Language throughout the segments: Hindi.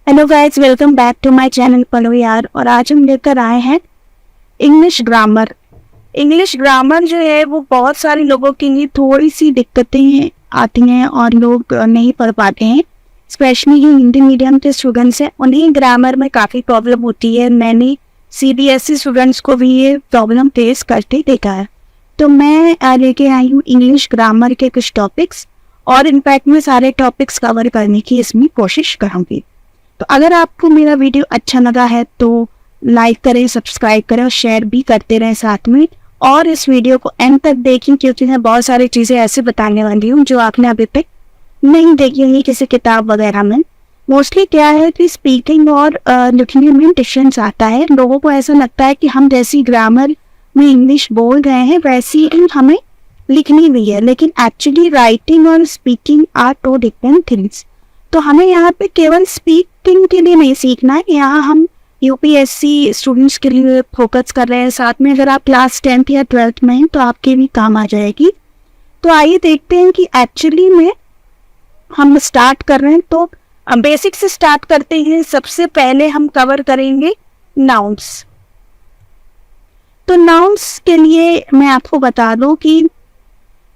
Hello guys, welcome back to my channel Padho Yaar. और आज हम लेकर आए हैं इंग्लिश ग्रामर। इंग्लिश ग्रामर जो है वो बहुत सारे लोगों के लिए थोड़ी सी दिक्कतें आती हैं और लोग नहीं पढ़ पाते हैं। स्पेशली जो हिंदी मीडियम के स्टूडेंट्स हैं उन्हें ग्रामर में काफ़ी प्रॉब्लम होती है। मैंने CBSE स्टूडेंट्स को भी ये प्रॉब्लम फेस करते देखा है। तो मैं लेके आई हूँ इंग्लिश ग्रामर के कुछ टॉपिक्स, और इनफैक्ट मैं सारे टॉपिक्स कवर करने की इसमें कोशिश करूँगी। तो अगर आपको मेरा वीडियो अच्छा लगा है तो लाइक करें, सब्सक्राइब करें और शेयर भी करते रहें साथ में। और इस वीडियो को एंड तक देखें क्योंकि मैं बहुत सारी चीज़ें ऐसे बताने वाली हूँ जो आपने अभी तक नहीं देखी होंगी किसी किताब वगैरह में। मोस्टली क्या है कि स्पीकिंग और लिखने में डिफरेंस आता है। लोगों को ऐसा लगता है कि हम जैसी ग्रामर में इंग्लिश बोल रहे हैं वैसी ही हमें लिखनी भी है, लेकिन एक्चुअली राइटिंग और speaking are two different things. तो हमें यहाँ पे केवल स्पीकिंग के लिए नहीं सीखना है, यहाँ हम UPSC स्टूडेंट्स के लिए फोकस कर रहे हैं। साथ में अगर आप क्लास 10th या 12th में हैं तो आपके भी काम आ जाएगी। तो आइए देखते हैं कि एक्चुअली में हम स्टार्ट कर रहे हैं। तो बेसिक से स्टार्ट करते हैं। सबसे पहले हम कवर करेंगे नाउन्स। तो नाउन्स के लिए मैं आपको बता दूं कि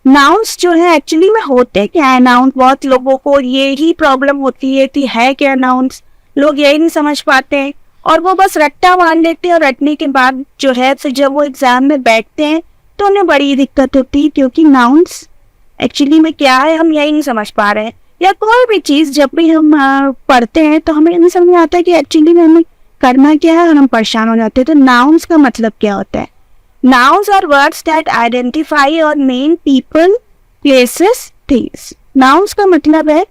नाउन्स जो है एक्चुअली में होते क्या है। नाउन बहुत लोगों को ये ही प्रॉब्लम होती है कि है क्या नाउन्स, लोग यही नहीं समझ पाते हैं और वो बस रट्टा मान लेते हैं। और रटने के बाद जो है फिर जब वो एग्जाम में बैठते हैं तो उन्हें बड़ी दिक्कत होती है, क्योंकि नाउन्स एक्चुअली में क्या है हम यही नहीं समझ पा रहे हैं। या कोई भी चीज़ जब भी हम पढ़ते हैं तो हमें नहीं समझ में आता है कि एक्चुअली में हमें करना क्या है और हम परेशान हो जाते हैं। तो नाउन्स का मतलब क्या होता है? Nouns are words that identify or name people, places, things. Nouns का मतलब है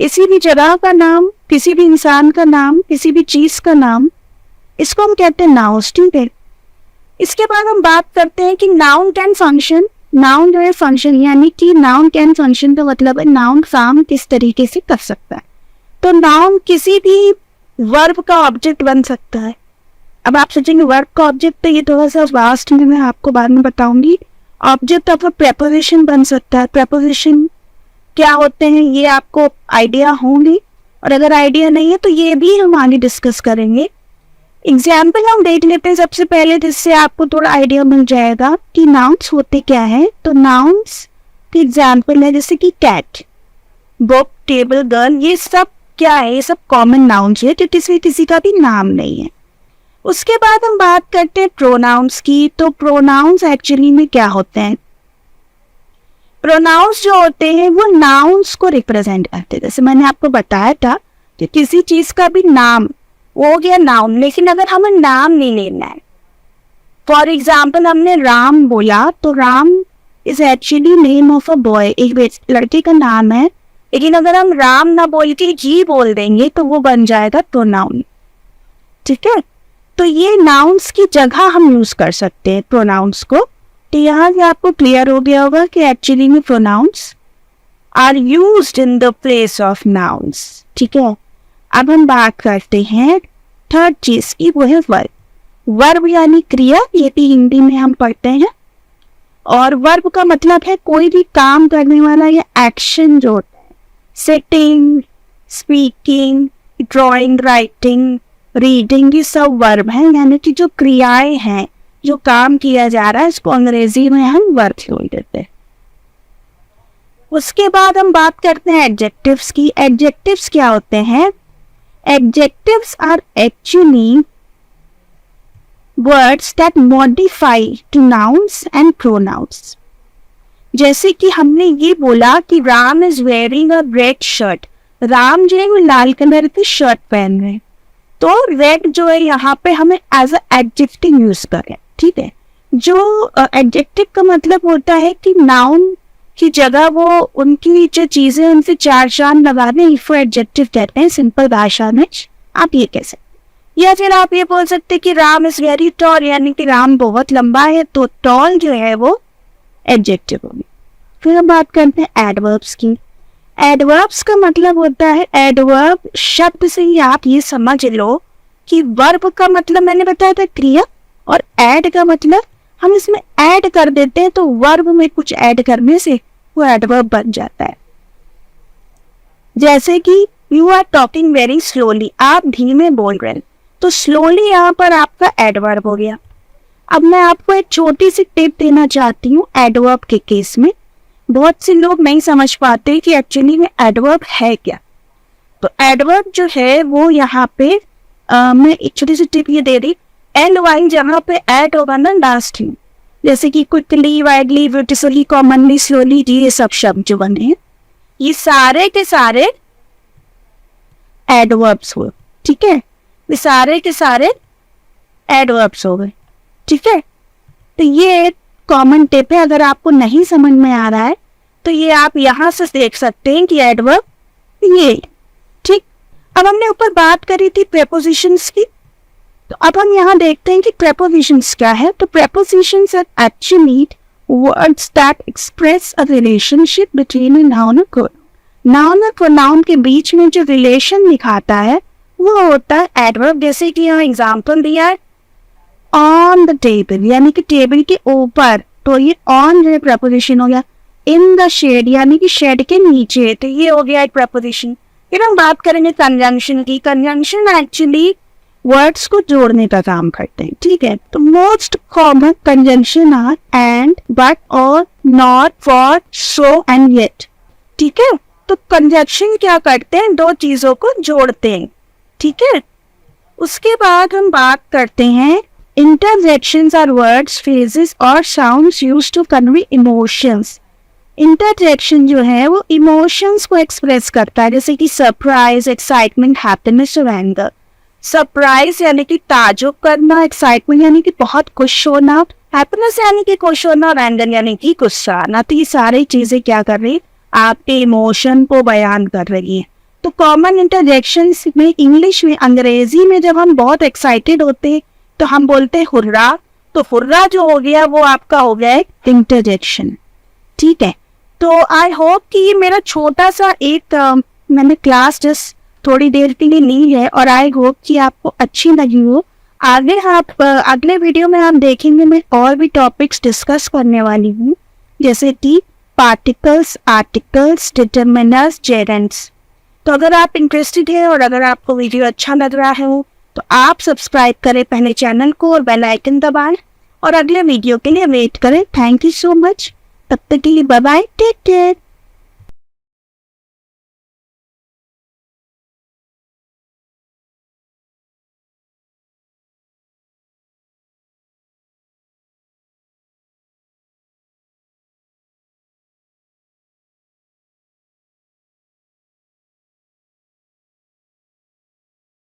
किसी भी जगह का नाम, किसी भी इंसान का नाम, किसी भी चीज का नाम। इसको हम कहते हैं nouns, ठीक है। इसके बाद हम बात करते हैं कि noun can function। noun जो है फंक्शन, यानी कि noun can function का मतलब है noun काम किस तरीके से कर सकता है। तो noun किसी भी वर्ब का ऑब्जेक्ट बन सकता है। अब आप सोचेंगे वर्ब का ऑब्जेक्ट तो ये थोड़ा सा वास्ट में मैं आपको बाद में बताऊंगी। ऑब्जेक्ट ऑफ अ प्रेपोजिशन बन सकता है। प्रेपोजिशन क्या होते हैं ये आपको आइडिया होंगी, और अगर आइडिया नहीं है तो ये भी हम आगे डिस्कस करेंगे। एग्जाम्पल हम देख लेते हैं सबसे पहले, जिससे आपको थोड़ा आइडिया मिल जाएगा कि नाउन्स होते क्या है। तो नाउन्स के एग्जाम्पल है जैसे कि कैट, बुक, टेबल, गर्ल। ये सब क्या है? ये सब कॉमन नाउन्स है जो किसी का भी नाम नहीं है। उसके बाद हम बात करते हैं प्रोनाउंस की। तो प्रोनाउंस एक्चुअली में क्या होते हैं? प्रोनाउंस जो होते हैं वो नाउन्स को रिप्रेजेंट करते हैं। जैसे मैंने आपको बताया था कि किसी चीज का भी नाम हो गया नाउन, लेकिन अगर हमें नाम नहीं लेना है, फॉर एग्जाम्पल हमने राम बोला तो Ram is actually name of a boy, एक लड़के का नाम है। लेकिन अगर हम राम ना बोल के जी बोल देंगे तो वो बन जाएगा प्रोनाउन, ठीक है। तो ये नाउन्स की जगह हम यूज कर सकते हैं प्रोनाउंस को। तो यहाँ से आपको क्लियर हो गया होगा कि एक्चुअली में pronouns are used in the place of nouns, ठीक है। अब हम बात करते हैं थर्ड चीज की, वो है वर्ब। वर्ब यानी क्रिया, ये भी हिंदी में हम पढ़ते हैं। और वर्ब का मतलब है कोई भी काम करने वाला या एक्शन जो होता है। Sitting, speaking, drawing, writing, reading, ये सब वर्ब है, यानी कि जो क्रियाएं हैं, जो काम किया जा रहा है, इसको अंग्रेजी में हम वर्ब बोल देते हैं। उसके बाद हम बात करते हैं एडजेक्टिव्स की। एडजेक्टिव्स क्या होते हैं? Adjectives are actually words that modify to nouns and pronouns. जैसे कि हमने ये बोला कि Ram is wearing a red shirt. Ram जो है वो लाल कलर की शर्ट पहन रहे हैं, तो रेड जो है यहाँ पे हमें एज अ एडजेक्टिव यूज करें, ठीक है। जो एडजेक्टिव का मतलब होता है कि नाउन की जगह वो उनकी जो चीजें उनसे चार चांद लगा दें, इसको एडजेक्टिव कहते हैं सिंपल भाषा में। आप ये कह सकते, या फिर आप ये बोल सकते हैं कि राम इज वेरी टॉल, यानी कि राम बहुत लंबा है, तो टॉल जो है वो एडजेक्टिव होगी। फिर हम बात करते हैं एडवर्ब्स की। एडवर्ब्स का मतलब होता है, एडवर्ब शब्द से ही आप ये समझ लो कि वर्ब का मतलब मैंने बताया था क्रिया, और ऐड का मतलब हम इसमें ऐड कर देते हैं, तो वर्ब में कुछ ऐड करने से वो एडवर्ब बन जाता है। जैसे कि you are talking very slowly, आप धीमे बोल रहे हैं। तो स्लोली यहाँ पर आपका एडवर्ब हो गया। अब मैं आपको एक छोटी सी टिप देना चाहती हूँ एडवर्ब के केस में। बहुत से लोग नहीं समझ पाते कि एक्चुअली में एडवर्ब है क्या। तो एडवर्ब जो है वो यहाँ पे मैं एक छोटी सी टिप ये दे दी, एल वाई जहाँ पे ऐड होगा ना लास्ट में, जैसे कि quickly, widely, beautifully, commonly, slowly, ये सब शब्द जो बने हैं ये सारे के सारे एडवर्ब्स हुए। ठीक है, ये सारे के सारे एडवर्ब्स हो गए। ठीक है, तो ये कॉमन टिप है। अगर आपको नहीं समझ में आ रहा है तो ये आप यहां से देख सकते हैं कि एडवर्ब ये। ठीक, अब हमने ऊपर बात करी थी प्रेपोजिशंस की, तो अब हम यहाँ देखते हैं कि प्रेपोजिशंस क्या है। तो prepositions are actually words that express a relationship between a noun और प्रोनाउन। नाउन और प्रोनाउन के बीच में जो रिलेशन दिखाता है वो होता है एडवर्ब। जैसे कि यहाँ एग्जाम्पल दिया है ऑन द टेबल, यानी कि टेबल के ऊपर, तो ये ऑन जो है प्रपोजिशन हो गया। इन द शेड, यानी कि शेड के नीचे, तो ये हो गया एक प्रपोजिशन। फिर हम बात करेंगे कंजंक्शन की। कंजंक्शन एक्चुअली वर्ड्स को जोड़ने का काम करते हैं। ठीक है, तो most common conjunction are and, but, or, not, for, so and yet. ठीक है, तो कंजंक्शन क्या करते हैं, दो चीजों को जोड़ते हैं। ठीक है, उसके बाद हम बात करते हैं interjections are words, phrases और sounds used to convey emotions। interjection जो है वो emotions को express करता है, जैसे कि surprise, excitement, happiness और anger। surprise यानी कि ताजुब करना, excitement यानी कि बहुत खुश होना, happiness यानी कि खुश होना और anger यानी कि गुस्सा आना। तो ये सारी चीजें क्या कर रही है, आपके इमोशन को बयान कर रही है। तो कॉमन इंटरजेक्शंस में इंग्लिश में, अंग्रेजी में जब हम बहुत एक्साइटेड होते हैं तो हम बोलते हैं हुर्रा। तो हुर्रा जो हो गया वो आपका हो गया एक इंटरजेक्शन। ठीक है, तो आई होप कि ये मेरा छोटा सा एक मैंने क्लास जस्ट थोड़ी देर के लिए ली है और आई होप कि आपको अच्छी लगी हो। आगे आप अगले वीडियो में हम देखेंगे, मैं और भी टॉपिक्स डिस्कस करने वाली हूँ, जैसे कि पार्टिकल्स, आर्टिकल्स, डिटरमिनर्स, जेरेंट्स। तो अगर आप इंटरेस्टेड है और अगर आपको वीडियो अच्छा लग रहा है तो आप सब्सक्राइब करें पहले चैनल को और बेल आइकन दबाएं और अगले वीडियो के लिए वेट करें। Thank you so much. तब तक के लिए बाय बाय, टेक केयर।